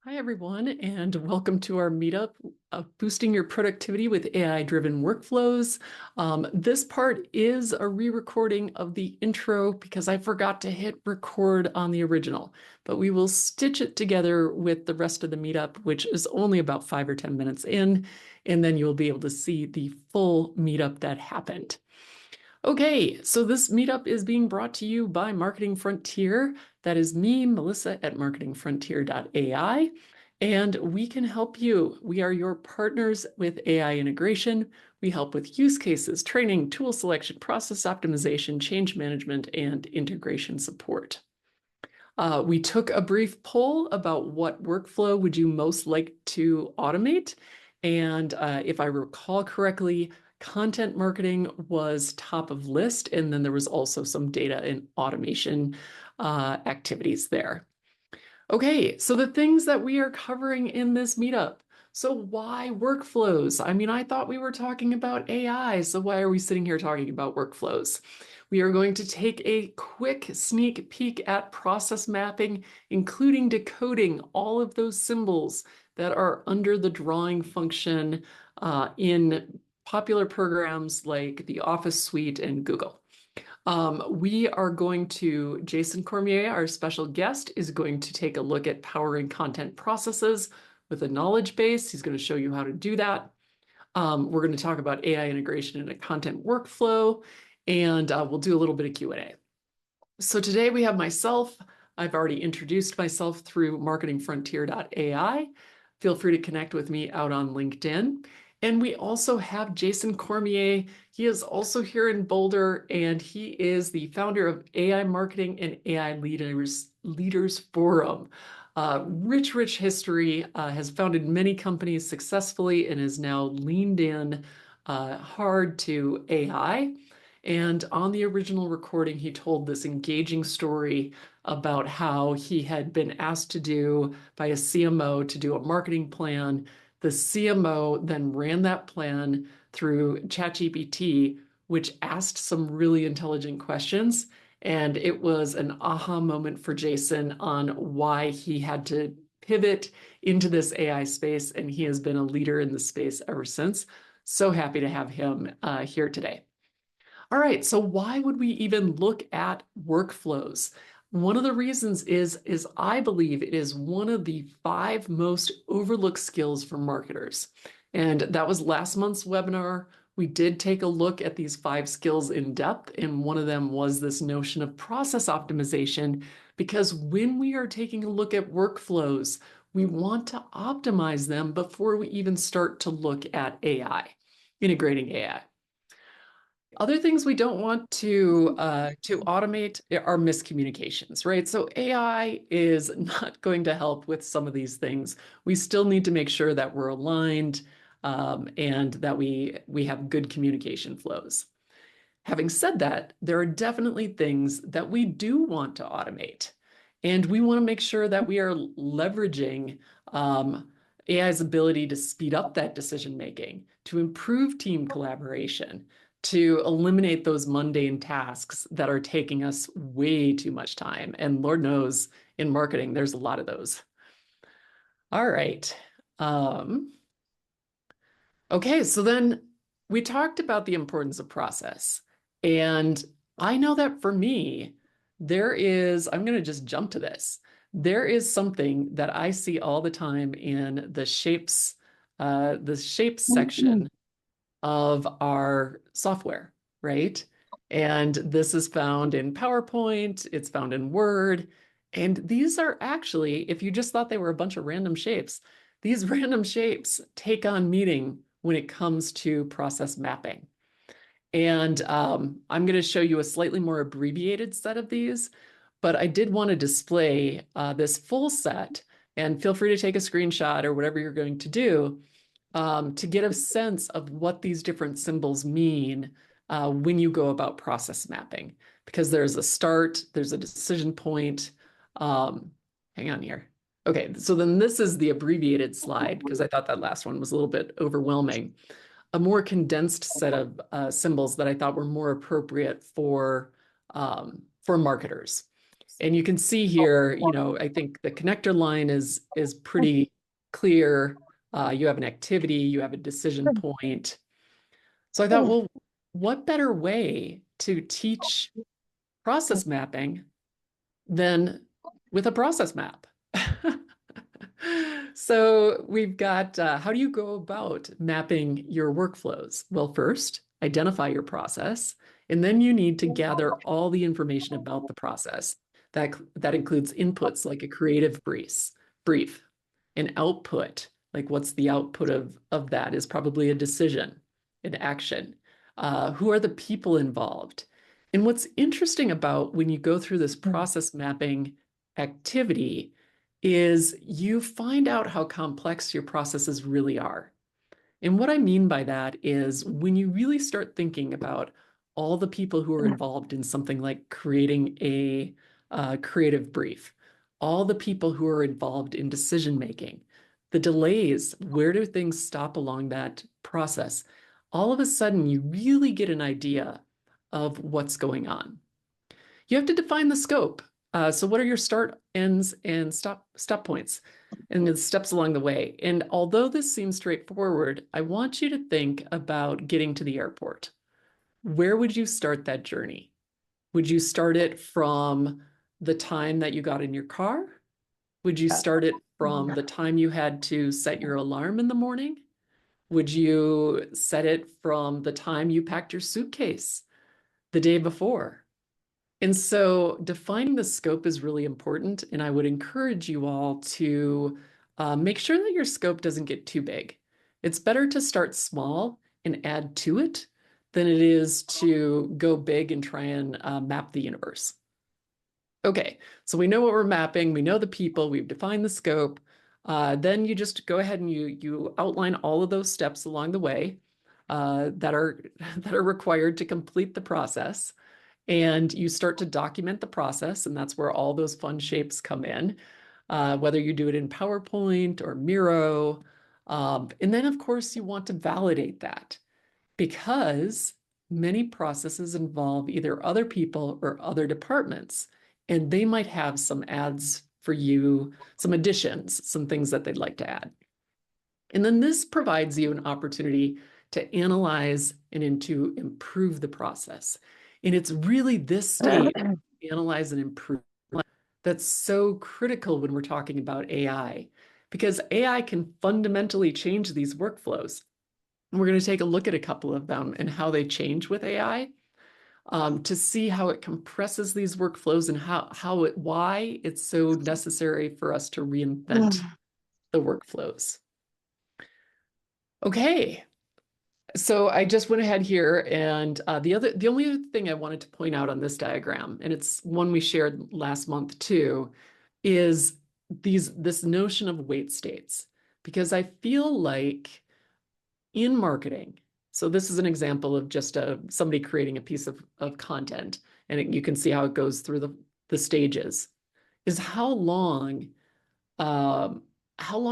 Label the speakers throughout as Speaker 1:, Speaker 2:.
Speaker 1: Hi, everyone, and welcome to our meetup of boosting your productivity with AI-driven workflows. This part is a re-recording of the intro because I forgot to hit record on the original, but we will stitch it together with the rest of the meetup, which is only about 5 or 10 minutes in, and then you'll be able to see the full meetup that happened. Okay, so this meetup is being brought to you by Marketing Frontier. That is me, Melissa, at marketingfrontier.ai, and we can help you. We are your partners with AI integration. We help with use cases, training, tool selection, process optimization, change management, and integration support. We took a brief poll about what workflow would you most like to automate, and if I recall correctly, content marketing was top of list, and then there was also some data and automation activities there. Okay, so the things that we are covering in this meetup. So why workflows? I mean, I thought we were talking about AI, so why are we sitting here talking about workflows? We are going to take a quick sneak peek at process mapping, including decoding all of those symbols that are under the drawing function in popular programs like the Office Suite and Google. We are going to, Jason Cormier, our special guest, is going to take a look at powering content processes with a knowledge base. He's going to show you how to do that. We're going to talk about AI integration in a content workflow, and we'll do a little bit of Q&A. So today we have myself. I've already introduced myself through marketingfrontier.ai. Feel free to connect with me out on LinkedIn. And we also have Jason Cormier. He is also here in Boulder, and he is the founder of AI Marketing and AI Leaders Forum. Rich history, has founded many companies successfully and is now leaned in hard to AI. And on the original recording, he told this engaging story about how he had been asked to do by a CMO to do a marketing plan. The CMO then ran that plan through ChatGPT, which asked some really intelligent questions. And it was an aha moment for Jason on why he had to pivot into this AI space. And he has been a leader in the space ever since. So happy to have him here today. All right, so why would we even look at workflows? One of the reasons is I believe it is one of the 5 most overlooked skills for marketers. And that was last month's webinar. We did take a look at these 5 skills in depth, and one of them was this notion of process optimization, because when we are taking a look at workflows, we want to optimize them before we even start to look at AI, integrating AI. Other things we don't want to automate are miscommunications, right? So AI is not going to help with some of these things. We still need to make sure that we're aligned and that we have good communication flows. Having said that, there are definitely things that we do want to automate, and we want to make sure that we are leveraging AI's ability to speed up that decision making, to improve team collaboration, to eliminate those mundane tasks that are taking us way too much time. And Lord knows in marketing, there's a lot of those. All right. Okay, so then we talked about the importance of process. And I know that for me, I'm going to just jump to this. There is something that I see all the time in the shapes section of our software, right? And this is found in PowerPoint, it's found in Word. And these are actually, if you just thought they were a bunch of random shapes, these random shapes take on meaning when it comes to process mapping. And I'm going to show you a slightly more abbreviated set of these, but I did want to display this full set, and feel free to take a screenshot or whatever you're going to do to get a sense of what these different symbols mean when you go about process mapping, because there's a start, there's a decision point. Hang on here. Okay, so then this is the abbreviated slide, because I thought that last one was a little bit overwhelming. A more condensed set of symbols that I thought were more appropriate for marketers. And you can see here, I think the connector line is pretty clear. You have an activity, you have a decision point. So I thought, well, what better way to teach process mapping than with a process map? So we've got, how do you go about mapping your workflows? Well, first, identify your process, and then you need to gather all the information about the process. That includes inputs like a creative brief, an output, like what's the output of that is probably a decision, an action. Who are the people involved? And what's interesting about when you go through this process mapping activity is you find out how complex your processes really are. And what I mean by that is when you really start thinking about all the people who are involved in something like creating a creative brief, all the people who are involved in decision making, the delays, where do things stop along that process? All of a sudden, you really get an idea of what's going on. You have to define the scope. So what are your start, ends, and stop points and the steps along the way? And although this seems straightforward, I want you to think about getting to the airport. Where would you start that journey? Would you start it from the time that you got in your car? Would you start it from the time you had to set your alarm in the morning? Would you set it from the time you packed your suitcase the day before? And so defining the scope is really important. And I would encourage you all to make sure that your scope doesn't get too big. It's better to start small and add to it than it is to go big and try and map the universe. Okay, so we know what we're mapping. We know the people. We've defined the scope. Then you just go ahead and you outline all of those steps along the way that are required to complete the process. And you start to document the process, and that's where all those fun shapes come in, whether you do it in PowerPoint or Miro. And then, of course, you want to validate that because many processes involve either other people or other departments, and they might have some adds for you, some additions, some things that they'd like to add. And then this provides you an opportunity to analyze and to improve the process. And it's really this stage, analyze and improve, that's so critical when we're talking about AI, because AI can fundamentally change these workflows. And we're going to take a look at a couple of them and how they change with AI to see how it compresses these workflows and why it's so necessary for us to reinvent the workflows. Okay, so I just went ahead here and the only other thing I wanted to point out on this diagram, and it's one we shared last month too, is this notion of wait states. Because I feel like in marketing, so this is an example of just somebody creating a piece of content, and you can see how it goes through the stages, is how long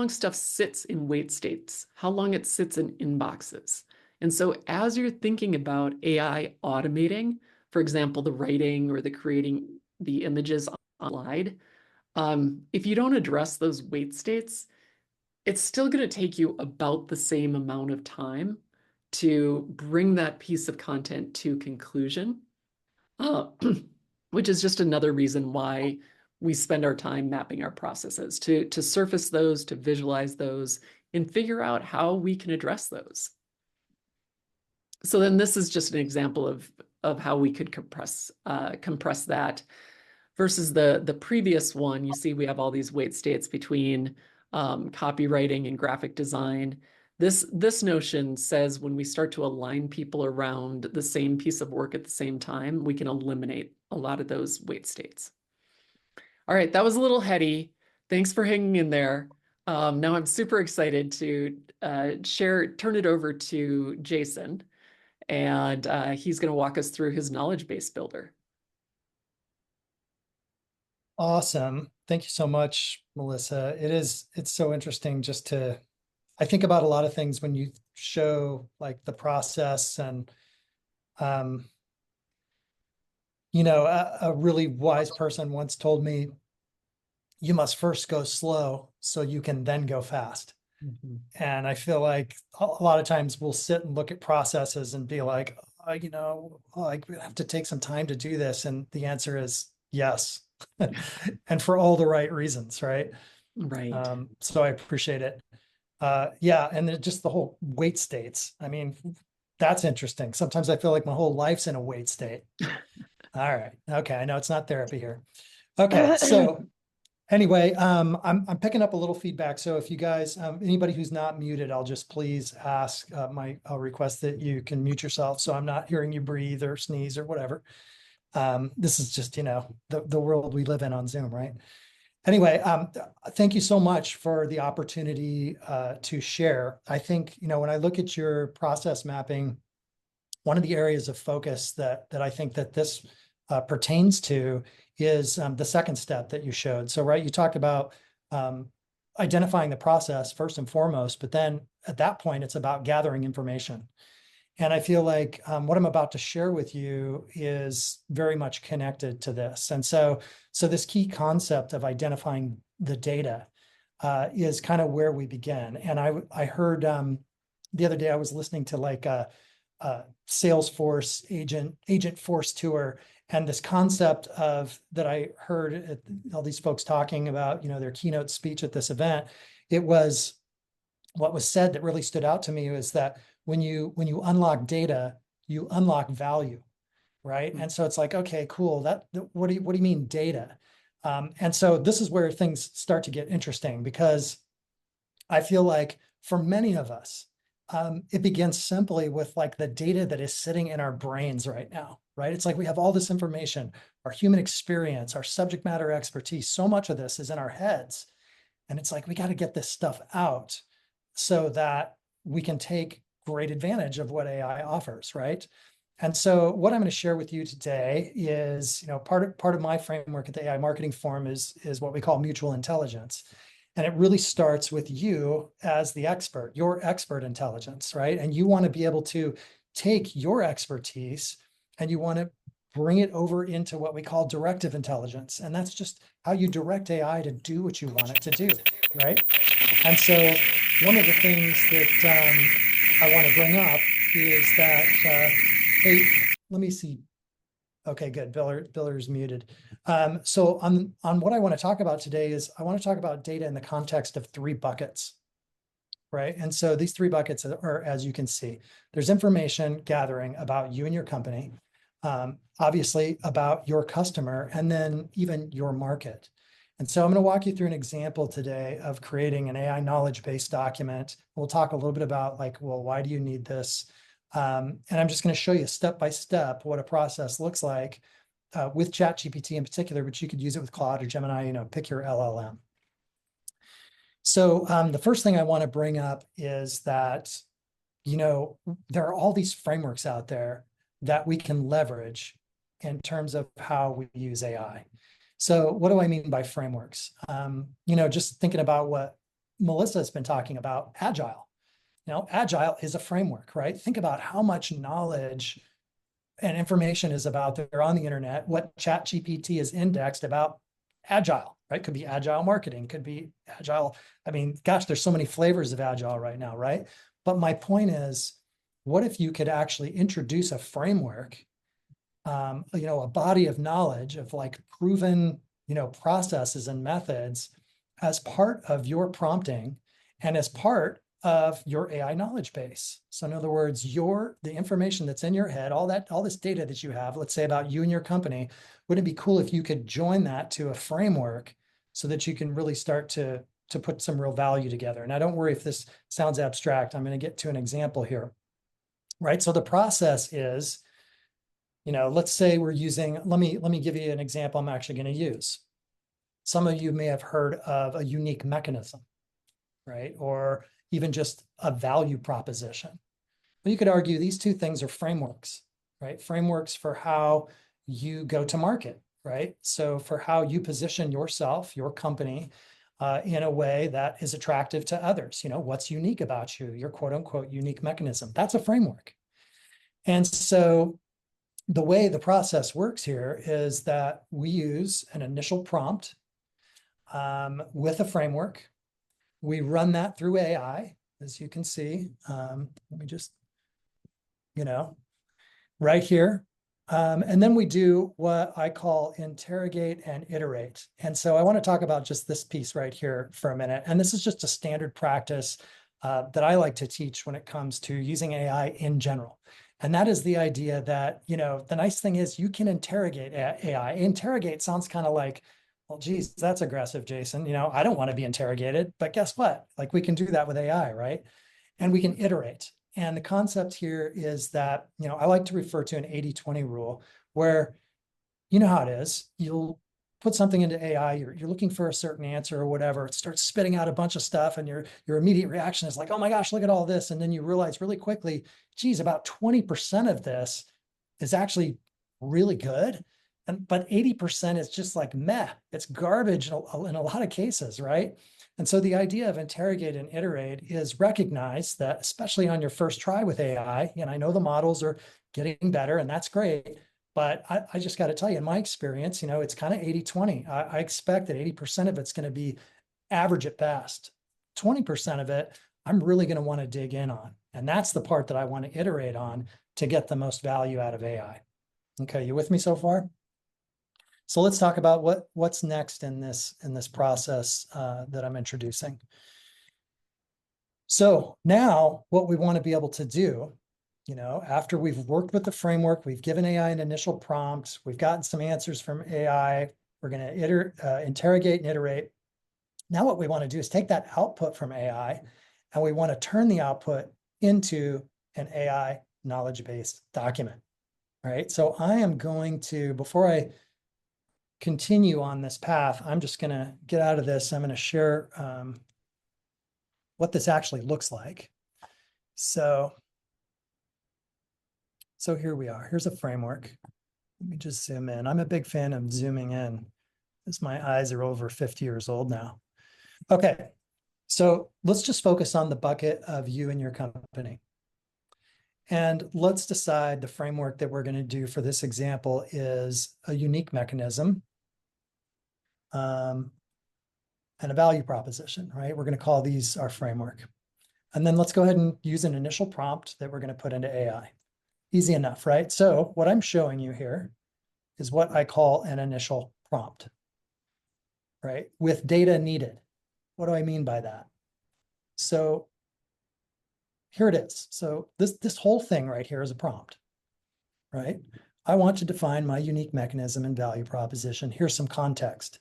Speaker 1: stuff sits in wait states, how long it sits in inboxes. And so as you're thinking about AI automating, for example, the writing or the creating the images on the slide, if you don't address those wait states, it's still going to take you about the same amount of time to bring that piece of content to conclusion, uh, which is just another reason why we spend our time mapping our processes to surface those, to visualize those, and figure out how we can address those. So then this is just an example of how we could compress that versus the previous one. You see we have all these wait states between copywriting and graphic design. This notion says when we start to align people around the same piece of work at the same time, we can eliminate a lot of those wait states. All right, that was a little heady. Thanks for hanging in there. Now I'm super excited to turn it over to Jason, and he's going to walk us through his knowledge base builder.
Speaker 2: Awesome. Thank you so much, Melissa. It's so interesting I think about a lot of things when you show like the process and a really wise person once told me, you must first go slow so you can then go fast.
Speaker 1: Mhm.
Speaker 2: And I feel like a lot of times we'll sit and look at processes and be like, I have to take some time to do this. And the answer is yes. And for all the right reasons, right?
Speaker 1: Right.
Speaker 2: So I appreciate it. Yeah, and then just the whole wait states. I mean, that's interesting. Sometimes I feel like my whole life's in a wait state. All right. Okay. I know it's not therapy here. Okay. So anyway, I'm picking up a little feedback. So if you guys, anybody who's not muted, I'll just please ask, I'll request that you can mute yourself so I'm not hearing you breathe or sneeze or whatever. This is just, the world we live in on Zoom, right? Anyway, thank you so much for the opportunity to share. I think, when I look at your process mapping, one of the areas of focus that I think that this pertains to is the second step that you showed. So, right, you talked about identifying the process first and foremost, but then at that point, it's about gathering information. And I feel like what I'm about to share with you is very much connected to this. And so this key concept of identifying the data is kind of where we begin. And I heard the other day I was listening to like a Salesforce agent force tour, and this concept of that I heard all these folks talking about, their keynote speech at this event. It was what was said that really stood out to me was that when you unlock data, you unlock value, right? And so it's like, okay, cool. What do you mean data? And so this is where things start to get interesting, because I feel like for many of us, it begins simply with like the data that is sitting in our brains right now, right? It's like we have all this information, our human experience, our subject matter expertise. So much of this is in our heads. And it's like, we got to get this stuff out so that we can take great advantage of what AI offers, right? And so what I'm going to share with you today is, part of my framework at the AI Marketing Forum is what we call mutual intelligence. And it really starts with you as the expert, your expert intelligence, right? And you want to be able to take your expertise and you want to bring it over into what we call directive intelligence. And that's just how you direct AI to do what you want it to do, right? And so one of the things that I want to bring up is that, hey, let me see. Okay, good. Biller's muted. So on what I want to talk about today is I want to talk about data in the context of three buckets, right? And so these three buckets are, as you can see, there's information gathering about you and your company, obviously about your customer, and then even your market. And so I'm going to walk you through an example today of creating an AI knowledge-based document. We'll talk a little bit about like, well, why do you need this? And I'm just going to show you step by step what a process looks like with ChatGPT in particular, but you could use it with Claude or Gemini, pick your LLM. So the first thing I want to bring up is that, there are all these frameworks out there that we can leverage in terms of how we use AI. So what do I mean by frameworks? Just thinking about what Melissa has been talking about, Agile. Agile is a framework, right? Think about how much knowledge and information is about there on the internet, what ChatGPT is indexed about Agile, right? Could be Agile marketing, could be Agile. I mean, gosh, there's so many flavors of Agile right now, right? But my point is, what if you could actually introduce a framework, a body of knowledge of like proven, processes and methods as part of your prompting and as part of your AI knowledge base. So in other words, the information that's in your head, all this data that you have, let's say about you and your company, wouldn't it be cool if you could join that to a framework so that you can really start to put some real value together? Now, don't worry if this sounds abstract. I'm going to get to an example here, right? So the process is, let's say we're using, let me give you an example I'm actually going to use. Some of you may have heard of a unique mechanism, right? Or even just a value proposition. Well, you could argue these two things are frameworks, right? Frameworks for how you go to market, right? So for how you position yourself, your company, in a way that is attractive to others. What's unique about you, your quote unquote unique mechanism. That's a framework. And so the way the process works here is that we use an initial prompt with a framework. We run that through AI, as you can see. Let me just, right here. And then we do what I call interrogate and iterate. And so I want to talk about just this piece right here for a minute. And this is just a standard practice that I like to teach when it comes to using AI in general. And that is the idea that, the nice thing is you can interrogate AI. Interrogate sounds kind of like, well, geez, that's aggressive, Jason. I don't want to be interrogated, but guess what? Like we can do that with AI, right? And we can iterate. And the concept here is that, I like to refer to an 80-20 rule where you know how it is. You'll put something into AI, you're looking for a certain answer or whatever. It starts spitting out a bunch of stuff, and your immediate reaction is like, oh my gosh, look at all this. And then you realize really quickly, geez, about 20% of this is actually really good. But 80% is just like meh. It's garbage in a lot of cases, right? And so the idea of interrogate and iterate is recognize that, especially on your first try with AI, and I know the models are getting better, and that's great. But I just got to tell you, in my experience, it's kind of 80-20. I expect that 80% of it's going to be average at best. 20% of it, I'm really going to want to dig in on. And that's the part that I want to iterate on to get the most value out of AI. Okay, you with me so far? So let's talk about what's next in this process that I'm introducing. So now what we want to be able to do, after we've worked with the framework, we've given AI an initial prompt, we've gotten some answers from AI, we're going to interrogate and iterate. Now what we want to do is take that output from AI and we want to turn the output into an AI knowledge-based document, right? So I am going to, before I continue on this path, I'm just going to get out of this. I'm going to share what this actually looks like. So here we are. Here's a framework. Let me just zoom in. I'm a big fan of zooming in as my eyes are over 50 years old now. Okay, so let's just focus on the bucket of you and your company. And let's decide the framework that we're going to do for this example is a unique mechanism and a value proposition, right? We're going to call these our framework. And then let's go ahead and use an initial prompt that we're going to put into AI. Easy enough, right? So what I'm showing you here is what I call an initial prompt, right? With data needed. What do I mean by that? So here it is. So this whole thing right here is a prompt, right? I want to define my unique mechanism and value proposition. Here's some context.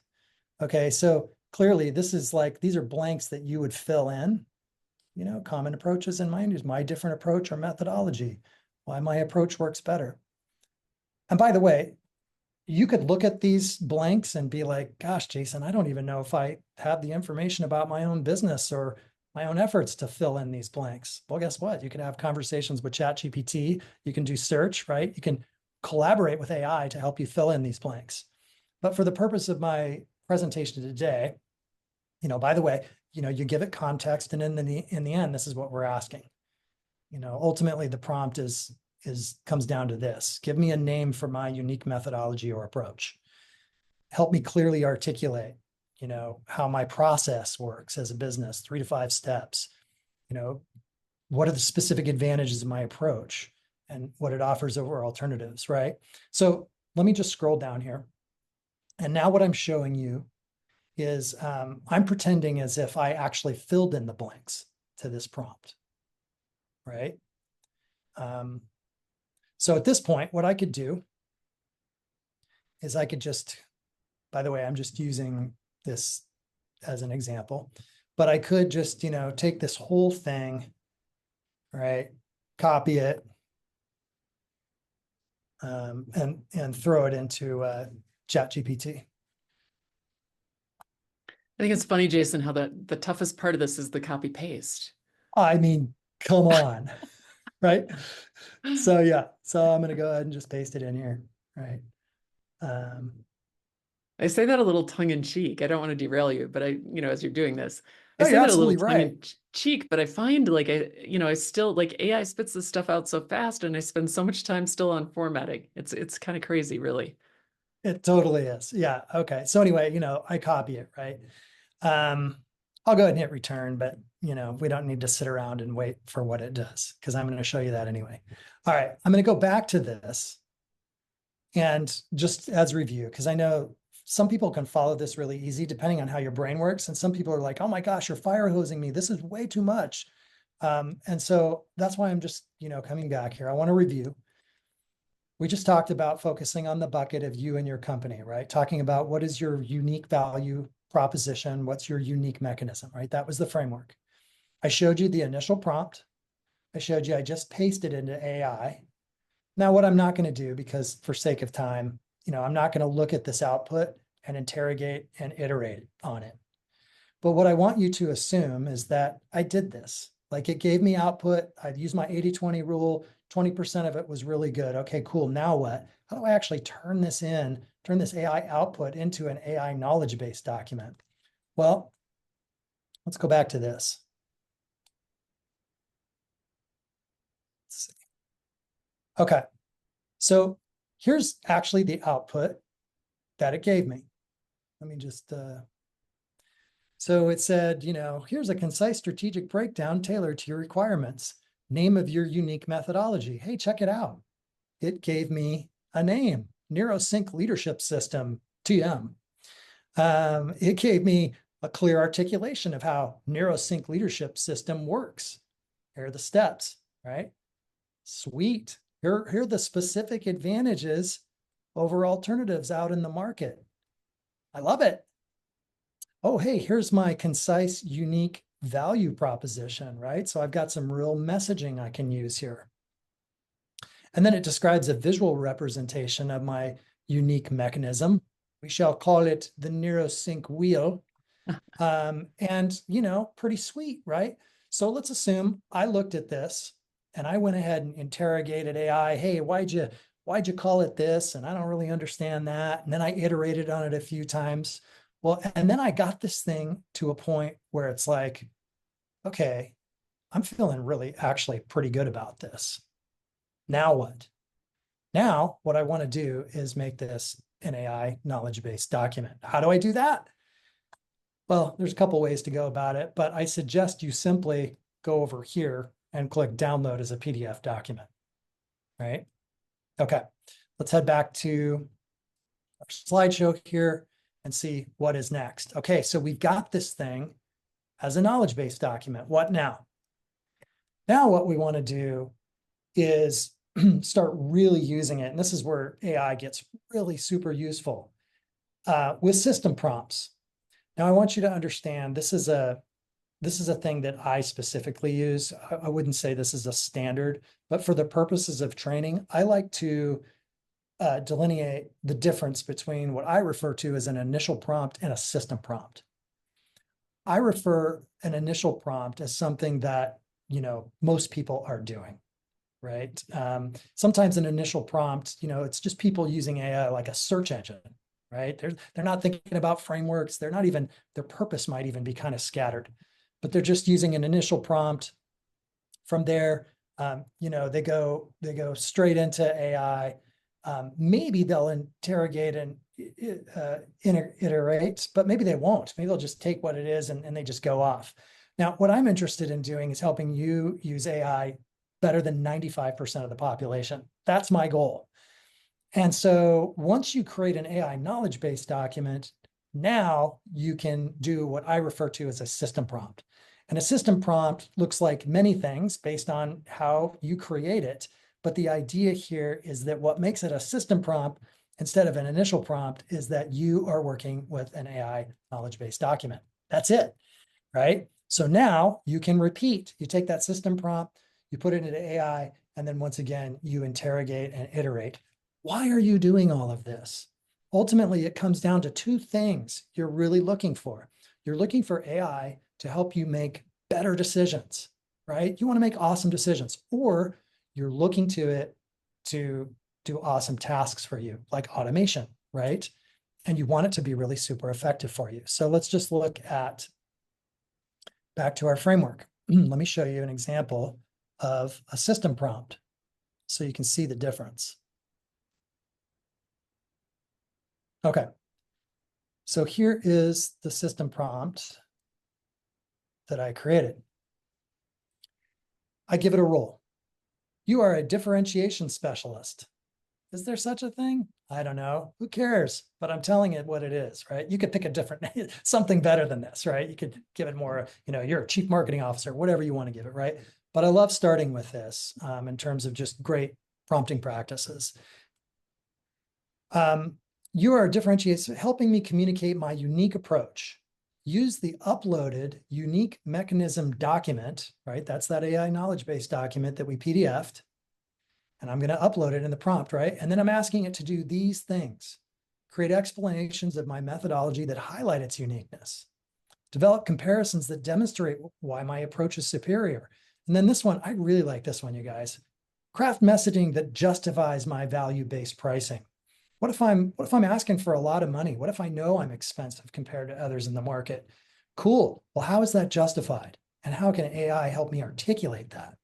Speaker 2: Okay, so clearly this is like, these are blanks that you would fill in, common approaches in mind is my different approach or methodology, why my approach works better. And by the way, you could look at these blanks and be like, gosh, Jason, I don't even know if I have the information about my own business or my own efforts to fill in these blanks. Well, guess what? You can have conversations with ChatGPT. You can do search, right? You can collaborate with AI to help you fill in these blanks. But for the purpose of my presentation today, by the way, you give it context, and in the end, this is what we're asking. Ultimately, the prompt comes down to this: give me a name for my unique methodology or approach. Help me clearly articulate, how my process works as a business, 3 to 5 steps. What are the specific advantages of my approach and what it offers over alternatives, right? So let me just scroll down here. And now what I'm showing you is I'm pretending as if I actually filled in the blanks to this prompt, right? So at this point, what I could do is I could just, by the way, I'm just using this as an example, but I could just, take this whole thing, right, copy it, and throw it into ChatGPT.
Speaker 1: I think it's funny, Jason, how the toughest part of this is the copy paste.
Speaker 2: I mean, come on, right? So yeah, so I'm going to go ahead and just paste it in here, right?
Speaker 1: I say that a little tongue in cheek. I don't want to derail you, but as you're doing this, I
Speaker 2: No,
Speaker 1: say
Speaker 2: you're
Speaker 1: that a little
Speaker 2: absolutely
Speaker 1: tongue in
Speaker 2: right.
Speaker 1: cheek, but I find like I still like AI spits this stuff out so fast and I spend so much time still on formatting. It's kind of crazy, really.
Speaker 2: It totally is. Yeah. Okay. So anyway, I copy it, right? I'll go ahead and hit return, but we don't need to sit around and wait for what it does because I'm going to show you that anyway. All right. I'm going to go back to this and just as review, because I know some people can follow this really easy depending on how your brain works. And some people are like, oh my gosh, you're fire hosing me. This is way too much. And so that's why I'm just, coming back here. I want to review. We just talked about focusing on the bucket of you and your company, right? Talking about what is your unique value proposition, what's your unique mechanism, right? That was the framework. I showed you the initial prompt. I showed you I just pasted into AI. Now, what I'm not going to do, because for sake of time, I'm not going to look at this output and interrogate and iterate on it. But what I want you to assume is that I did this. Like it gave me output. I'd use my 80-20 rule. 20% of it was really good. Okay, cool. Now what? How do I actually turn this AI output into an AI knowledge-based document? Well, let's go back to this. Let's see. Okay, so here's actually the output that it gave me. Let me just, so it said, here's a concise strategic breakdown tailored to your requirements. Name of your unique methodology. Hey, check it out. It gave me a name, NeuroSync Leadership System, TM. It gave me a clear articulation of how NeuroSync Leadership System works. Here are the steps, right? Sweet. Here are the specific advantages over alternatives out in the market. I love it. Oh, hey, here's my concise, unique value proposition, right? So I've got some real messaging I can use here. And then it describes a visual representation of my unique mechanism. We shall call it the NeuroSync wheel. And, pretty sweet, right? So let's assume I looked at this and I went ahead and interrogated AI. Hey, why'd you call it this? And I don't really understand that. And then I iterated on it a few times. Well, and then I got this thing to a point where it's like, okay, I'm feeling really actually pretty good about this. Now what? Now, what I want to do is make this an AI knowledge-based document. How do I do that? Well, there's a couple ways to go about it, but I suggest you simply go over here and click download as a PDF document, right? Okay, let's head back to our slideshow here and see what is next. Okay, so we've got this thing as a knowledge-based document. What now? Now what we want to do is start really using it. And this is where AI gets really super useful with system prompts. Now I want you to understand this is a thing that I specifically use. I wouldn't say this is a standard, but for the purposes of training, I like to delineate the difference between what I refer to as an initial prompt and a system prompt. I refer an initial prompt as something that, most people are doing, right? Sometimes an initial prompt, it's just people using AI like a search engine, right? They're not thinking about frameworks. They're not even, their purpose might even be kind of scattered, but they're just using an initial prompt. From there, they go straight into AI. Maybe they'll interrogate and iterate, but maybe they won't. Maybe they'll just take what it is and they just go off. Now, what I'm interested in doing is helping you use AI better than 95% of the population. That's my goal. And so once you create an AI knowledge-based document, now you can do what I refer to as a system prompt. And a system prompt looks like many things based on how you create it. But the idea here is that what makes it a system prompt instead of an initial prompt is that you are working with an AI knowledge-based document. That's it, right? So now you can repeat. You take that system prompt, you put it into AI, and then once again, you interrogate and iterate. Why are you doing all of this? Ultimately, it comes down to two things you're really looking for. You're looking for AI to help you make better decisions, right? You want to make awesome decisions, or you're looking to it to do awesome tasks for you, like automation, right? And you want it to be really super effective for you. So let's just look at back to our framework. let me show you an example of a system prompt so you can see the difference. Okay, so here is the system prompt that I created. I give it a role. You are a differentiation specialist. Is there such a thing? I don't know. Who cares? But I'm telling it what it is, right? You could pick a different, something better than this, right? You could give it more, you're a chief marketing officer, whatever you want to give it, right? But I love starting with this in terms of just great prompting practices. You are differentiating, helping me communicate my unique approach. Use the uploaded unique mechanism document, right? That's that AI knowledge base document that we PDF'd. And I'm going to upload it in the prompt, right? And then I'm asking it to do these things. Create explanations of my methodology that highlight its uniqueness. Develop comparisons that demonstrate why my approach is superior. And then this one, I really like this one, you guys. Craft messaging that justifies my value-based pricing. What if I'm asking for a lot of money? What if I know I'm expensive compared to others in the market? Cool. Well, how is that justified? And how can AI help me articulate that?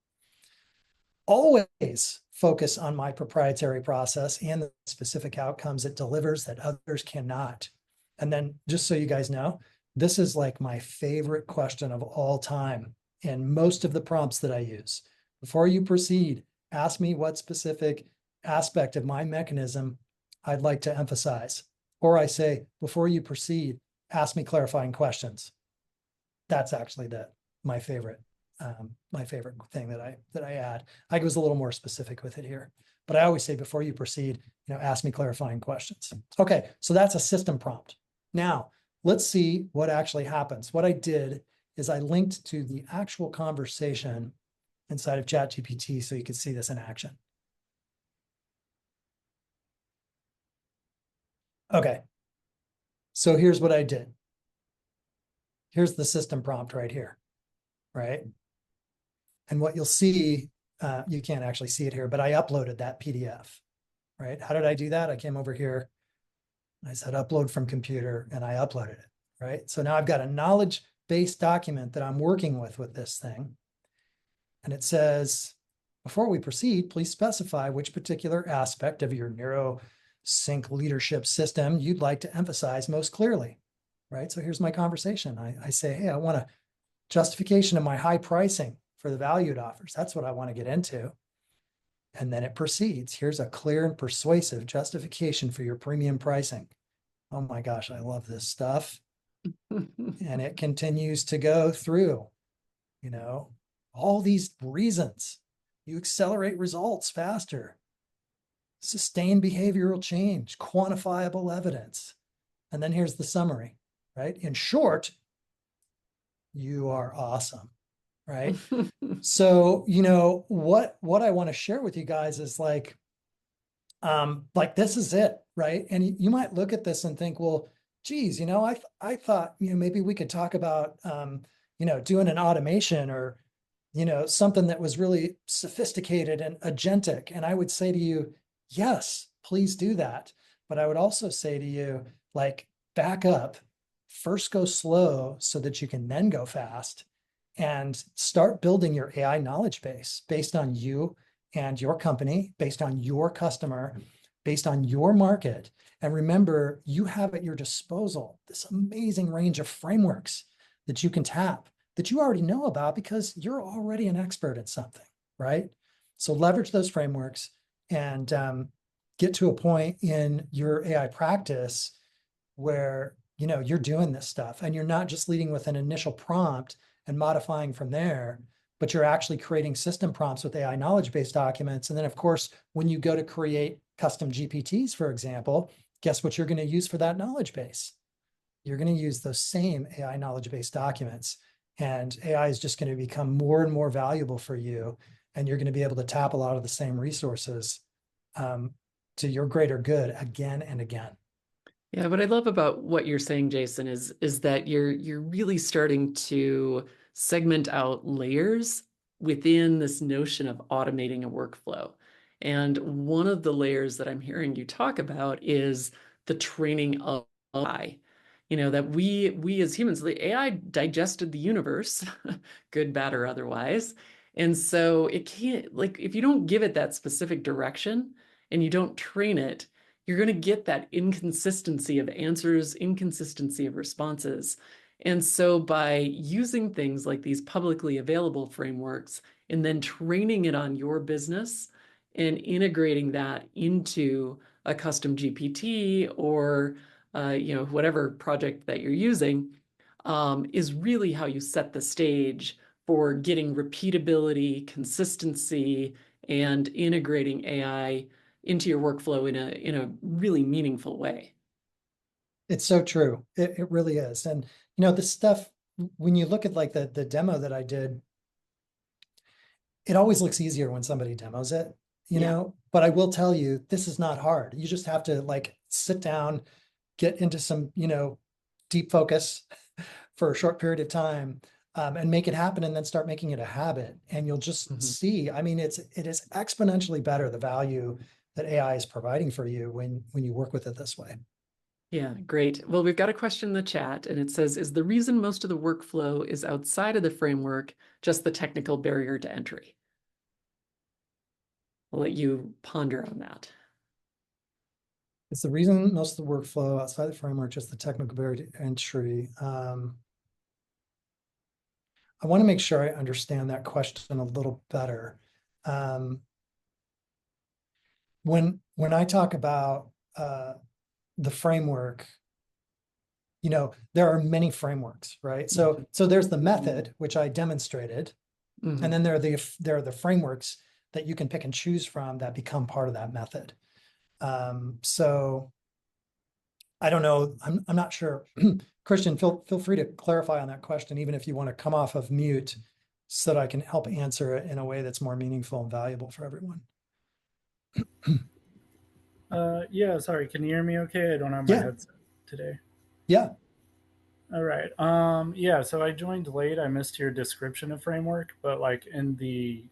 Speaker 2: Always focus on my proprietary process and the specific outcomes it delivers that others cannot. And then just so you guys know, this is like my favorite question of all time in most of the prompts that I use. Before you proceed, ask me what specific aspect of my mechanism I'd like to emphasize. Or I say, before you proceed, ask me clarifying questions. That's actually my favorite thing that I add. I was a little more specific with it here, but I always say before you proceed, ask me clarifying questions. Okay, so that's a system prompt. Now, let's see what actually happens. What I did is I linked to the actual conversation inside of ChatGPT so you could see this in action. Okay, so here's what I did. Here's the system prompt right here, right? And what you'll see, you can't actually see it here, but I uploaded that PDF, right? How did I do that? I came over here, I said upload from computer, and I uploaded it, right? So now I've got a knowledge-based document that I'm working with this thing. And it says, before we proceed, please specify which particular aspect of your NeuroSync leadership system you'd like to emphasize most clearly, right? So here's my conversation. I say, hey, I want a justification of my high pricing for the value it offers. That's what I want to get into. And then it proceeds. Here's a clear and persuasive justification for your premium pricing. Oh my gosh, I love this stuff. And it continues to go through, all these reasons. You accelerate results faster, sustain behavioral change, quantifiable evidence. And then here's the summary, right? In short, you are awesome, right? So, what I want to share with you guys is like this is it, right? And you might look at this and think, well, geez, I thought, maybe we could talk about, doing an automation or, something that was really sophisticated and agentic. And I would say to you, yes, please do that. But I would also say to you, like, back up, first go slow so that you can then go fast and start building your AI knowledge base based on you and your company, based on your customer, based on your market. And remember, you have at your disposal this amazing range of frameworks that you can tap that you already know about because you're already an expert at something, right? So leverage those frameworks and get to a point in your AI practice where you're doing this stuff and you're not just leading with an initial prompt and modifying from there, but you're actually creating system prompts with AI knowledge-based documents. And then, of course, when you go to create custom GPTs, for example, guess what you're going to use for that knowledge base? You're going to use those same AI knowledge-based documents. And AI is just going to become more and more valuable for you. And you're going to be able to tap a lot of the same resources to your greater good again and again.
Speaker 1: Yeah, what I love about what you're saying, Jason, is that you're really starting to segment out layers within this notion of automating a workflow. And one of the layers that I'm hearing you talk about is the training of AI. that we as humans, the AI digested the universe, good, bad, or otherwise. And so it can't, like, if you don't give it that specific direction and you don't train it, you're going to get that inconsistency of answers, inconsistency of responses. And so by using things like these publicly available frameworks and then training it on your business and integrating that into a custom GPT or whatever project that you're using, is really how you set the stage for getting repeatability, consistency, and integrating AI into your workflow in a really meaningful way.
Speaker 2: It's so true. It really is. And this stuff, when you look at like the demo that I did, it always looks easier when somebody demos it,
Speaker 1: Yeah.
Speaker 2: but I will tell you, this is not hard. You just have to like sit down, get into some, deep focus for a short period of time, and make it happen, and then start making it a habit. And you'll just
Speaker 1: Mhm.
Speaker 2: see, I mean, it is exponentially better, the value that AI is providing for you when you work with it this way.
Speaker 1: Yeah, great. Well, we've got a question in the chat, and it says, is the reason most of the workflow is outside of the framework just the technical barrier to entry? I'll let you ponder on that.
Speaker 2: It's the reason most of the workflow outside the framework, just the technical barrier to entry. I want to make sure I understand that question a little better. When I talk about the framework, there are many frameworks, right? So there's the method, which I demonstrated,
Speaker 1: Mhm.
Speaker 2: and then there are the frameworks that you can pick and choose from that become part of that method. So I don't know. I'm not sure. Christian, feel free to clarify on that question, even if you want to come off of mute, so that I can help answer it in a way that's more meaningful and valuable for everyone.
Speaker 3: Yeah, sorry, can you hear me okay? I don't have my
Speaker 2: Yeah,
Speaker 3: headset today.
Speaker 2: yeah.
Speaker 3: All right. Yeah, so I joined late. I missed your description of framework, but like in the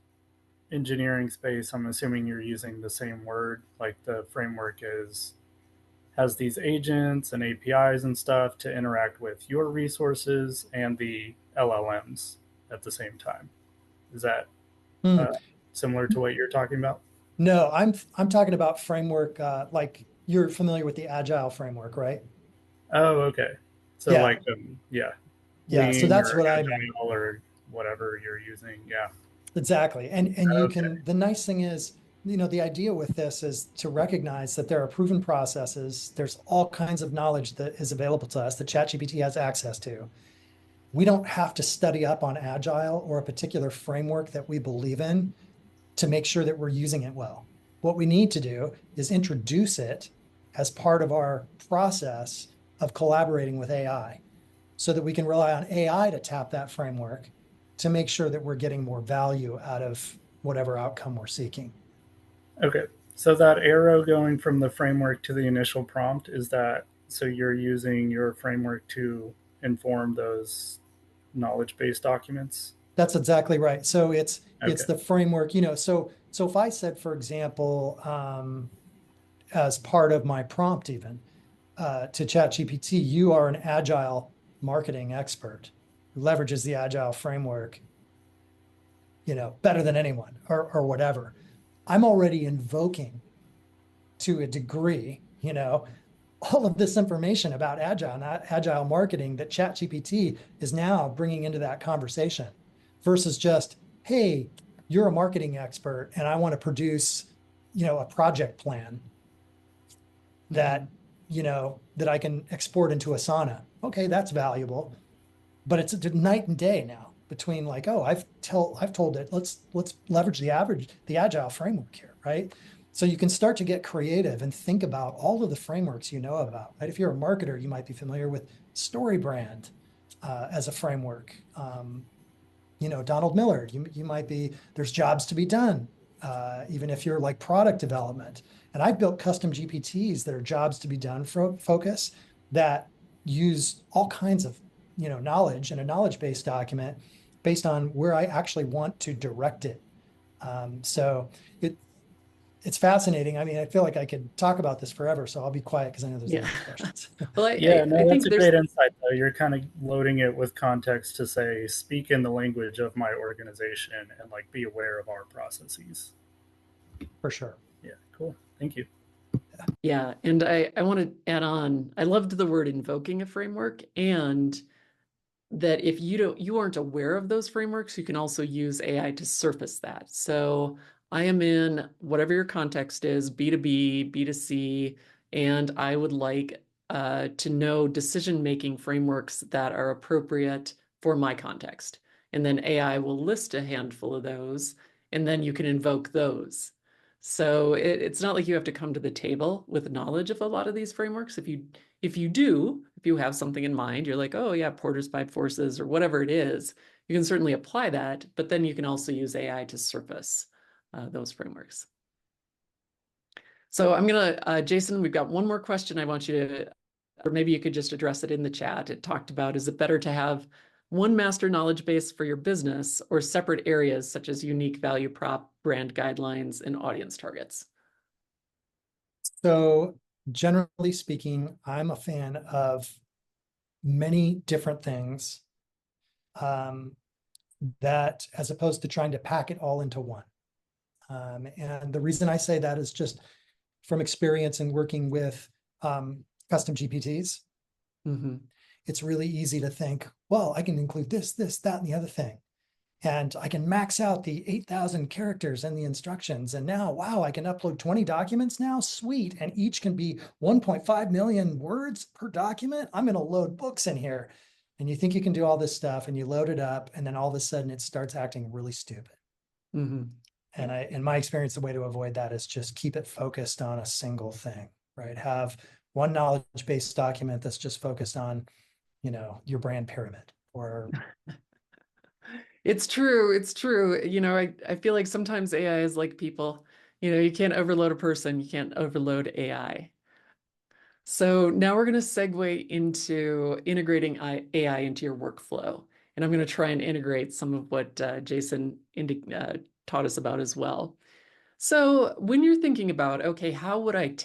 Speaker 3: engineering space, I'm assuming you're using the same word. Like the framework has these agents and APIs and stuff to interact with your resources and the LLMs at the same time. Is that
Speaker 2: Hmm.
Speaker 3: uh, similar to what you're talking about?
Speaker 2: No, I'm talking about framework, like you're familiar with the agile framework, right?
Speaker 3: Oh, okay. So
Speaker 2: Yeah,
Speaker 3: like, yeah,
Speaker 2: yeah. So
Speaker 3: lean
Speaker 2: that's
Speaker 3: or
Speaker 2: what I mean.
Speaker 3: agile or whatever you're using. Yeah.
Speaker 2: Exactly. And you
Speaker 3: Okay.
Speaker 2: can, the nice thing is, the idea with this is to recognize that there are proven processes. There's all kinds of knowledge that is available to us that ChatGPT has access to. We don't have to study up on agile or a particular framework that we believe in to make sure that we're using it well. What we need to do is introduce it as part of our process of collaborating with AI, so that we can rely on AI to tap that framework to make sure that we're getting more value out of whatever outcome we're seeking.
Speaker 3: Okay. So that arrow going from the framework to the initial prompt, is that so you're using your framework to inform those knowledge based documents?
Speaker 2: That's exactly right. So it's
Speaker 3: Okay.
Speaker 2: the framework, so if I said, for example, as part of my prompt, even to ChatGPT, you are an agile marketing expert who leverages the agile framework, better than anyone, or whatever. I'm already invoking, to a degree, all of this information about agile and agile marketing that ChatGPT is now bringing into that conversation, versus just, hey, you're a marketing expert and I want to produce, a project plan that, that I can export into Asana. Okay, that's valuable, but it's a night and day now between, like, oh, I've told it, let's leverage the agile framework here, right? So you can start to get creative and think about all of the frameworks about, right? If you're a marketer, you might be familiar with StoryBrand as a framework. Donald Miller, you might be, there's jobs to be done, even if you're like product development. And I've built custom GPTs that are jobs to be done focus, that use all kinds of, knowledge in a knowledge-based document based on where I actually want to direct it. So it's fascinating. I mean, I feel like I could talk about this forever, so I'll be quiet because I know there's
Speaker 1: Yeah.
Speaker 2: lots of questions.
Speaker 1: Well,
Speaker 3: Yeah,
Speaker 1: I
Speaker 3: no, that's
Speaker 1: think
Speaker 3: a
Speaker 1: there's,
Speaker 3: great insight though. You're kind of loading it with context to say, speak in the language of my organization and like be aware of our processes.
Speaker 2: For sure.
Speaker 3: Yeah, cool. Thank you.
Speaker 1: yeah. And I want to add on, I loved the word invoking a framework, and that if you aren't aware of those frameworks, you can also use AI to surface that. So I am in whatever your context is, B2B, B2C, and I would like to know decision-making frameworks that are appropriate for my context. And then AI will list a handful of those, and then you can invoke those. So it's not like you have to come to the table with knowledge of a lot of these frameworks. If you have something in mind, you're like, oh yeah, Porter's Five Forces or whatever it is, you can certainly apply that, but then you can also use AI to surface those frameworks. So I'm gonna, Jason, we've got one more question I want you to, or maybe you could just address it in the chat. It talked about, is it better to have one master knowledge base for your business or separate areas such as unique value prop, brand guidelines, and audience targets?
Speaker 2: So generally speaking, I'm a fan of many different things that as opposed to trying to pack it all into one. And the reason I say that is just from experience in working with custom GPTs.
Speaker 1: Mm-hmm.
Speaker 2: It's really easy to think, well, I can include this, that, and the other thing. And I can max out the 8,000 characters and the instructions. And now, wow, I can upload 20 documents now. Sweet. And each can be 1.5 million words per document. I'm going to load books in here. And you think you can do all this stuff and you load it up, and then all of a sudden it starts acting really stupid.
Speaker 1: Mm-hmm.
Speaker 2: And in my experience, the way to avoid that is just keep it focused on a single thing, right? Have one knowledge-based document that's just focused on, your brand pyramid or
Speaker 1: It's true. It's true. I feel like sometimes AI is like people. You can't overload a person, you can't overload AI. So now we're going to segue into integrating AI into your workflow. And I'm going to try and integrate some of what Jason taught us about as well. So when you're thinking about, okay, how would I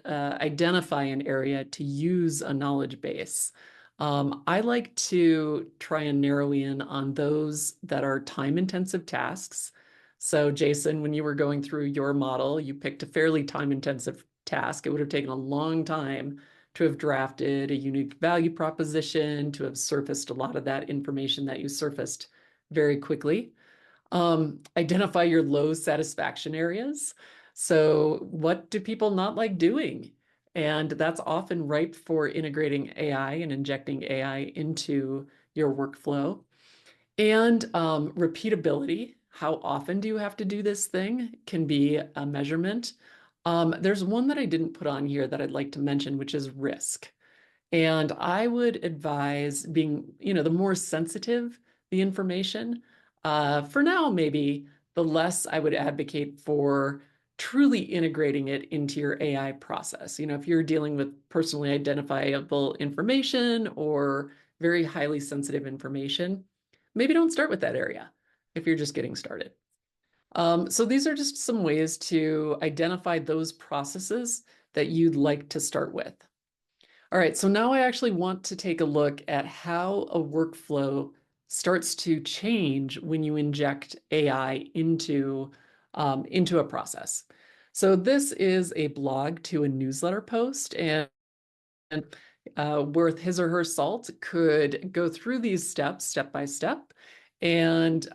Speaker 1: identify an area to use a knowledge base? I like to try and narrow in on those that are time-intensive tasks. So Jason, when you were going through your model, you picked a fairly time-intensive task. It would have taken a long time to have drafted a unique value proposition, to have surfaced a lot of that information that you surfaced very quickly. Identify your low satisfaction areas. So what do people not like doing? And that's often ripe for integrating AI and injecting AI into your workflow. And repeatability. How often do you have to do this thing can be a measurement. There's one that I didn't put on here that I'd like to mention, which is risk. And I would advise being, the more sensitive the information, for now, maybe the less I would advocate for truly integrating it into your AI process. If you're dealing with personally identifiable information or very highly sensitive information, maybe don't start with that area if you're just getting started. So these are just some ways to identify those processes that you'd like to start with. All right, so now I actually want to take a look at how a workflow starts to change when you inject AI into a process. So this is a blog to a newsletter post, and worth his or her salt could go through these steps step by step and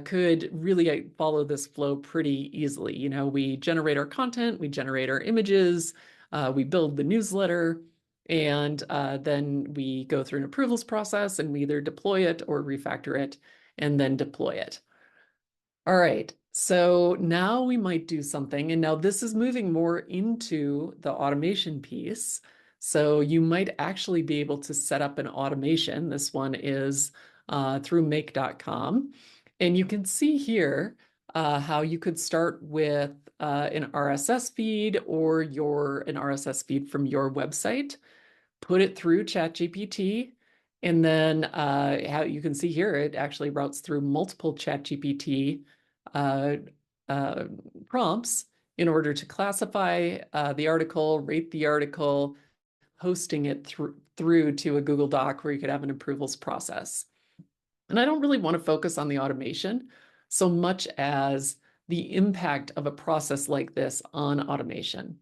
Speaker 1: could really follow this flow pretty easily. We generate our content, we generate our images, we build the newsletter, and then we go through an approvals process and we either deploy it or refactor it and then deploy it. All right, so now we might do something, and now this is moving more into the automation piece. So you might actually be able to set up an automation. This one is through make.com. And you can see here how you could start with an RSS feed or an RSS feed from your website, put it through ChatGPT, and then how you can see here, it actually routes through multiple ChatGPT uh, prompts in order to classify the article, rate the article, hosting it through to a Google Doc where you could have an approvals process. And I don't really want to focus on the automation so much as the impact of a process like this on automation.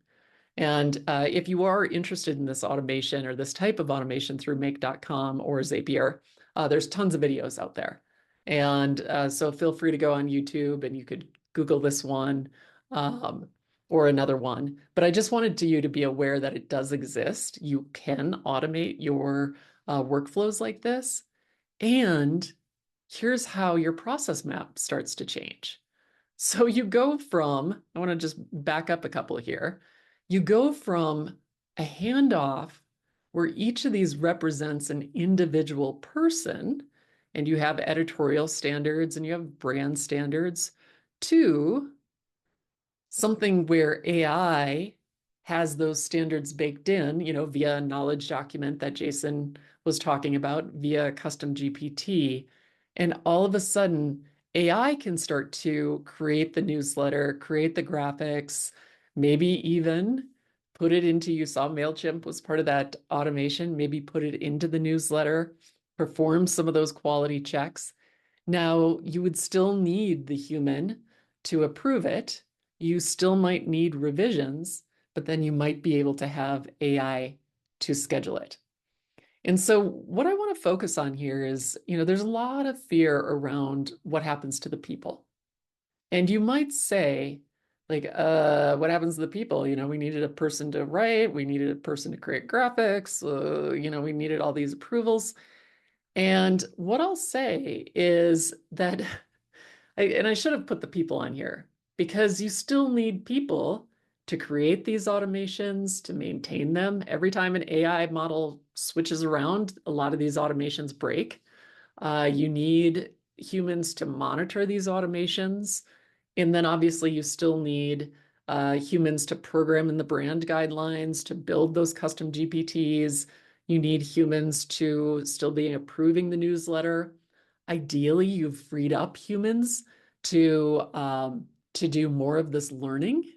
Speaker 1: And if you are interested in this automation or this type of automation through make.com or Zapier, there's tons of videos out there. And so feel free to go on YouTube and you could Google this one or another one. But I just wanted you to be aware that it does exist. You can automate your workflows like this. And here's how your process map starts to change. So you go from, I want to just back up a couple here. You go from a handoff where each of these represents an individual person, and you have editorial standards and you have brand standards, to something where AI has those standards baked in, via a knowledge document that Jason was talking about, via custom GPT. And all of a sudden, AI can start to create the newsletter, create the graphics, maybe even put it into, you saw MailChimp was part of that automation, maybe put it into the newsletter, perform some of those quality checks. Now, you would still need the human to approve it. You still might need revisions, but then you might be able to have AI to schedule it. And so what I want to focus on here is, there's a lot of fear around what happens to the people. And you might say, like, what happens to the people? We needed a person to write, we needed a person to create graphics, we needed all these approvals. And what I'll say is that, and I should have put the people on here, because you still need people to create these automations, to maintain them. Every time an AI model switches around, a lot of these automations break. You need humans to monitor these automations. And then obviously you still need humans to program in the brand guidelines, to build those custom GPTs. You need humans to still be approving the newsletter. Ideally, you've freed up humans to do more of this learning,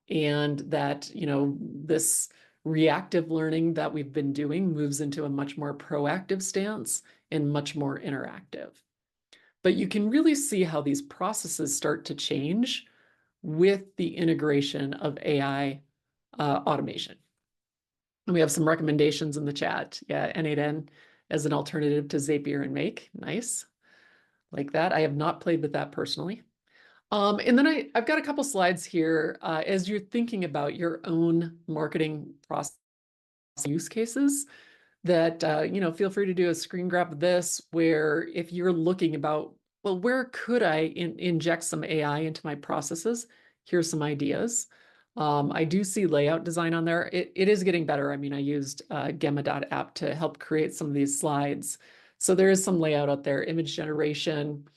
Speaker 1: and that, this reactive learning that we've been doing moves into a much more proactive stance and much more interactive. But you can really see how these processes start to change with the integration of AI automation. And we have some recommendations in the chat. Yeah, N8N as an alternative to Zapier and Make. Nice. Like that. I have not played with that personally. And then I've got a couple slides here as you're thinking about your own marketing process use cases that, feel free to do a screen grab of this, where if you're looking about, well, where could I inject some AI into my processes? Here's some ideas. I do see layout design on there. It is getting better. I mean, I used Gemma.app to help create some of these slides. So there is some layout out there, image generation,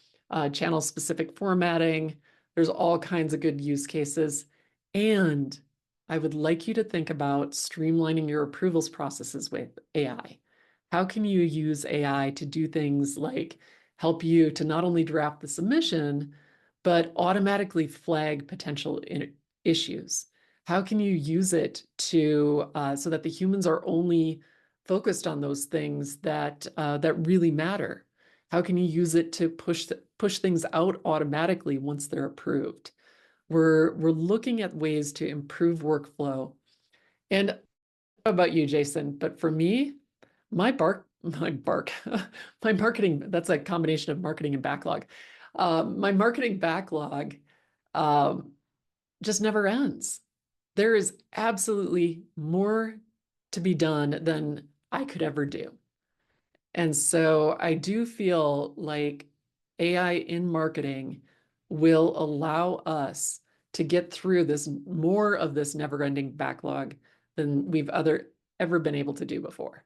Speaker 1: channel specific formatting. There's all kinds of good use cases. And I would like you to think about streamlining your approvals processes with AI. How can you use AI to do things like help you to not only draft the submission, but automatically flag potential issues? How can you use it to so that the humans are only focused on those things that that really matter? How can you use it to push things out automatically once they're approved? We're looking at ways to improve workflow. And I don't know about you, Jason, but for me, my marketing, that's a combination of marketing and backlog. My marketing backlog just never ends. There is absolutely more to be done than I could ever do. And so I do feel like AI in marketing will allow us to get through more of this never-ending backlog than we've ever been able to do before.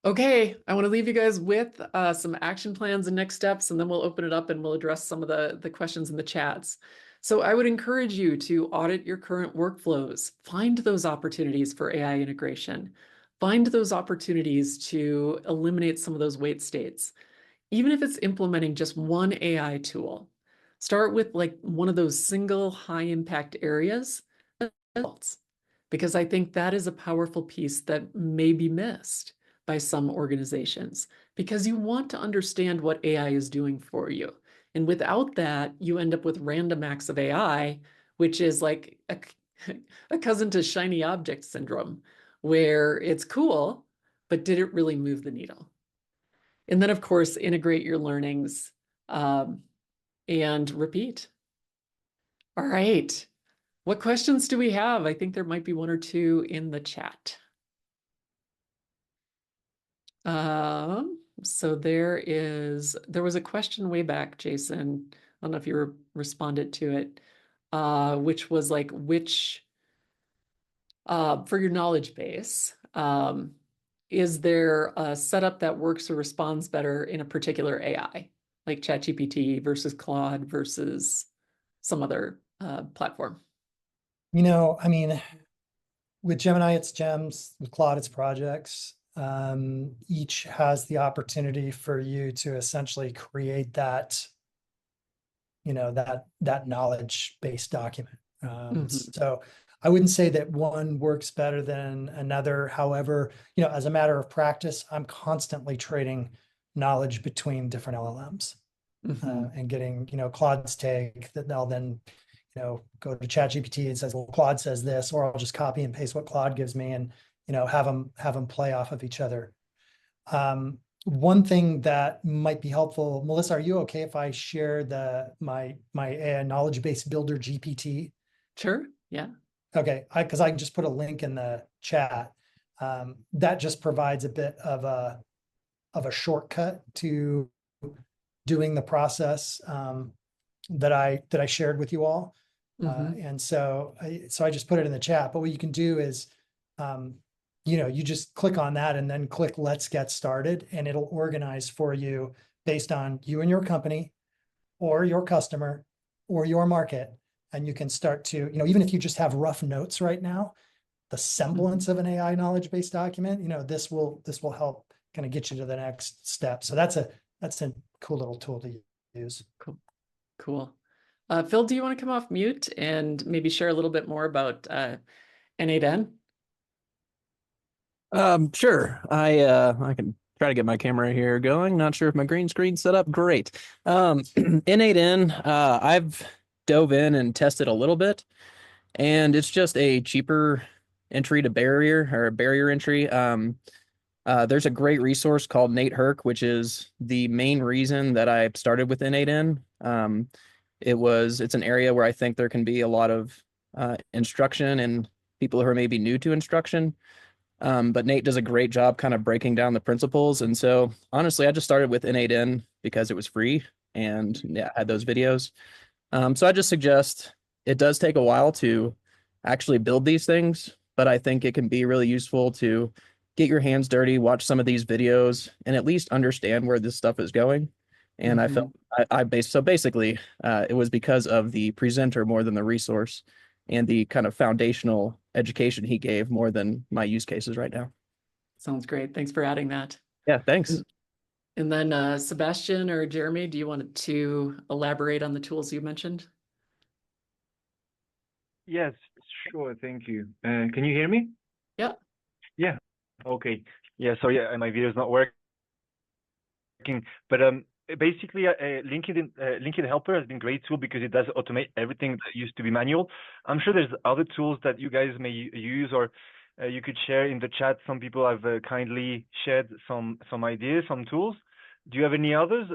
Speaker 1: Okay, I want to leave you guys with some action plans and next steps, and then we'll open it up and we'll address some of the questions in the chats. So I would encourage you to audit your current workflows, find those opportunities for AI integration, find those opportunities to eliminate some of those wait states, even if it's implementing just one AI tool. Start with like one of those single high impact areas, because I think that is a powerful piece that may be missed by some organizations, because you want to understand what AI is doing for you. And without that, you end up with random acts of AI, which is like a cousin to shiny object syndrome, where it's cool, but did it really move the needle? And then, of course, integrate your learnings and repeat. All right. What questions do we have? I think there might be one or two in the chat. So there was a question way back, Jason. I don't know if you responded to it, which was like, for your knowledge base, is there a setup that works or responds better in a particular AI, like ChatGPT versus Claude versus some other platform?
Speaker 2: I mean, with Gemini, it's gems, with Claude, it's projects. Each has the opportunity for you to essentially create that, that knowledge-based document. So I wouldn't say that one works better than another. However, as a matter of practice, I'm constantly trading knowledge between different LLMs and getting, Claude's take that I'll then, go to ChatGPT and says, well, Claude says this, or I'll just copy and paste what Claude gives me and, have them play off of each other. One thing that might be helpful, Melissa, are you okay if I share my AI knowledge base builder GPT?
Speaker 1: Sure. Yeah.
Speaker 2: Okay, because I can just put a link in the chat. That just provides a bit of a shortcut to doing the process that I shared with you all. And so I just put it in the chat. But what you can do is, you just click on that and then click Let's Get Started, and it'll organize for you based on you and your company or your customer or your market. And you can start to, even if you just have rough notes right now, the semblance of an AI knowledge-based document, this will help kind of get you to the next step. So that's a cool little tool to use.
Speaker 1: Cool. Phil, do you want to come off mute and maybe share a little bit more about N8N?
Speaker 4: Sure. I can try to get my camera here going. Not sure if my green screen's set up. Great. N8N, I've dove in and tested a little bit, and it's just a cheaper entry to barrier entry. There's a great resource called Nate Herc, which is the main reason that I started with N8N. It's an area where I think there can be a lot of instruction and people who are maybe new to instruction. But Nate does a great job kind of breaking down the principles. And so honestly, I just started with N8N because it was free and had those videos. So I just suggest it does take a while to actually build these things, but I think it can be really useful to get your hands dirty, watch some of these videos, and at least understand where this stuff is going. And I felt basically it was because of the presenter more than the resource and the kind of foundational education he gave more than my use cases right now.
Speaker 1: Sounds great. Thanks for adding that.
Speaker 4: Yeah, thanks.
Speaker 1: And then Sebastian or Jeremy, do you want to elaborate on the tools you mentioned?
Speaker 5: Yes, sure. Thank you. Can you hear me?
Speaker 1: Yeah.
Speaker 5: Yeah. Okay. Yeah. So my video is not working, but basically, LinkedIn Helper has been a great tool because it does automate everything that used to be manual. I'm sure there's other tools that you guys may use, or you could share in the chat. Some people have kindly shared some ideas, some tools. Do you have any others?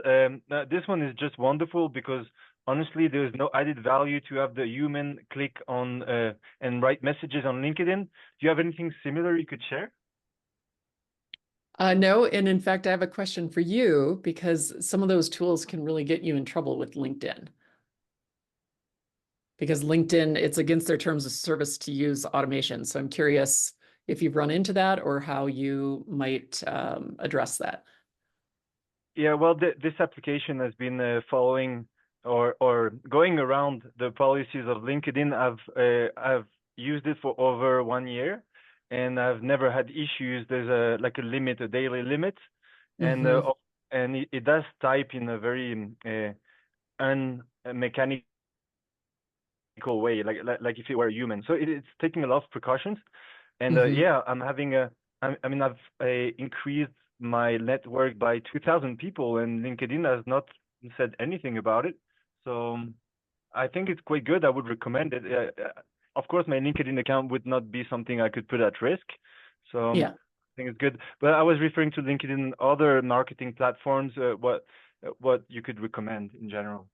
Speaker 5: This one is just wonderful because honestly, there's no added value to have the human click on and write messages on LinkedIn. Do you have anything similar you could share?
Speaker 1: No, and in fact, I have a question for you because some of those tools can really get you in trouble with LinkedIn. Because LinkedIn, it's against their terms of service to use automation. So I'm curious if you've run into that or how you might address that.
Speaker 5: Yeah, well, this application has been following or going around the policies of LinkedIn. I've used it for over 1 year, and I've never had issues. There's a limit, a daily limit, and it does type in a very and mechanical way, like if it were a human. So it's taking a lot of precautions. And yeah, I'm having I mean, I've increased my network by 2,000 people, and LinkedIn has not said anything about it. So I think it's quite good. I would recommend it. Of course, my LinkedIn account would not be something I could put at risk. So
Speaker 1: Yeah.
Speaker 5: I think it's good. But I was referring to LinkedIn and other marketing platforms. What you could recommend in general?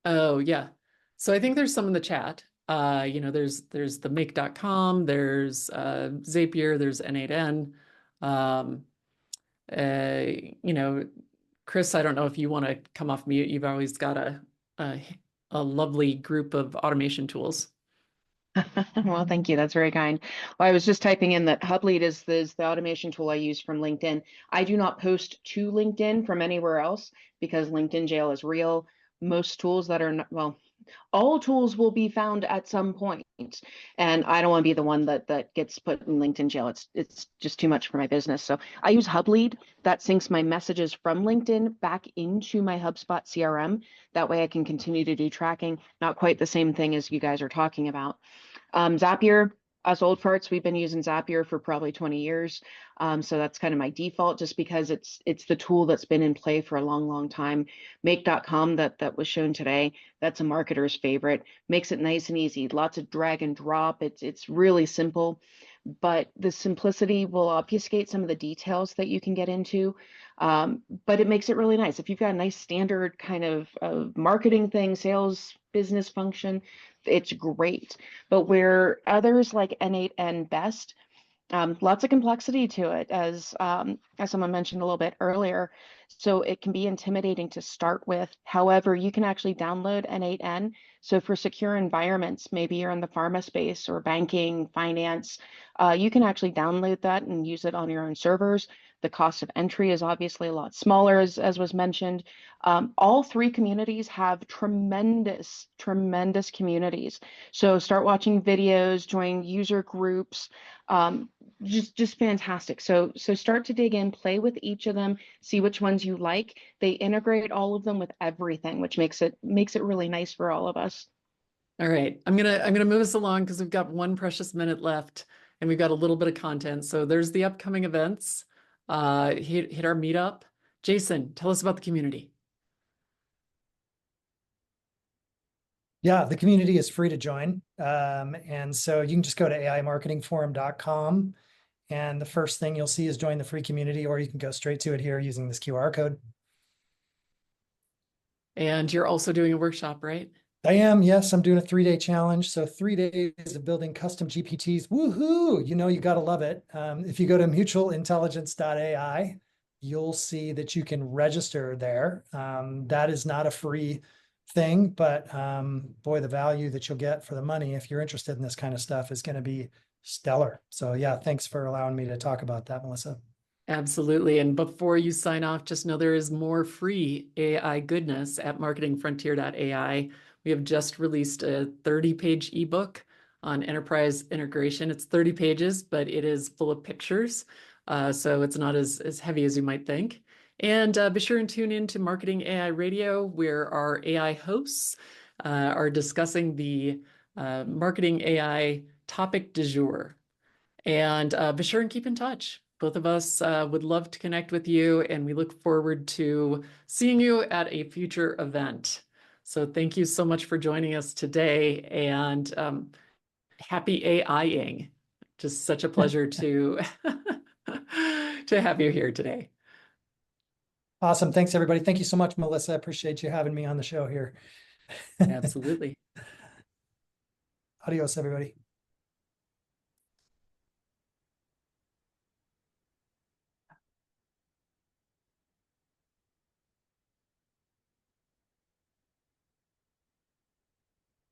Speaker 1: Oh, yeah. So I think there's some in the chat. There's the make.com, there's Zapier, there's N8N. Um, Chris, I don't know if you want to come off mute. You've always got a, a lovely group of automation tools.
Speaker 6: Well, thank you. That's very kind. Well, I was just typing in that HubLead is the automation tool I use from LinkedIn. I do not post to LinkedIn from anywhere else because LinkedIn jail is real. Most tools that are not, well, all tools will be found at some point, and I don't want to be the one that gets put in LinkedIn jail. It's just too much for my business. So I use HubLead that syncs my messages from LinkedIn back into my HubSpot CRM. That way I can continue to do tracking. Not quite the same thing as you guys are talking about. Zapier, us old farts, we've been using Zapier for probably 20 years. So that's kind of my default just because it's the tool that's been in play for a long, long time. Make.com that was shown today, that's a marketer's favorite. Makes it nice and easy. Lots of drag and drop. It's really simple, but the simplicity will obfuscate some of the details that you can get into. But it makes it really nice. If you've got a nice standard kind of marketing thing, sales, business function, it's great. But where others like N8N Best, lots of complexity to it, as someone mentioned a little bit earlier. So it can be intimidating to start with. However, you can actually download N8N. So for secure environments, maybe you're in the pharma space or banking, finance, you can actually download that and use it on your own servers. The cost of entry is obviously a lot smaller, as was mentioned. All three communities have tremendous, tremendous communities. So start watching videos, join user groups, just fantastic. So start to dig in, play with each of them, see which ones you like. They integrate all of them with everything, which makes it really nice for all of us.
Speaker 1: All right, I'm gonna move us along because we've got one precious minute left and we've got a little bit of content. So there's the upcoming events. Hit our meetup. Jason, tell us about the community.
Speaker 2: Yeah, the community is free to join. And so you can just go to aimarketingforum.com. And the first thing you'll see is join the free community, or you can go straight to it here using this QR code.
Speaker 1: And you're also doing a workshop, right?
Speaker 2: I am, yes, I'm doing a 3-day challenge. So 3 days of building custom GPTs. Woohoo! You got to love it. If you go to mutualintelligence.ai, you'll see that you can register there. That is not a free thing, but boy, the value that you'll get for the money, if you're interested in this kind of stuff, is going to be stellar. So yeah, thanks for allowing me to talk about that, Melissa.
Speaker 1: Absolutely. And before you sign off, just know there is more free AI goodness at marketingfrontier.ai. We have just released a 30-page ebook on enterprise integration. It's 30 pages, but it is full of pictures. So it's not as heavy as you might think. And be sure and tune in to Marketing AI Radio, where our AI hosts are discussing the marketing AI topic du jour. And be sure and keep in touch. Both of us would love to connect with you, and we look forward to seeing you at a future event. So thank you so much for joining us today, and happy AIing. Just such a pleasure to to have you here today.
Speaker 2: Awesome. Thanks, everybody. Thank you so much, Melissa. I appreciate you having me on the show here.
Speaker 1: Absolutely.
Speaker 2: Adios, everybody.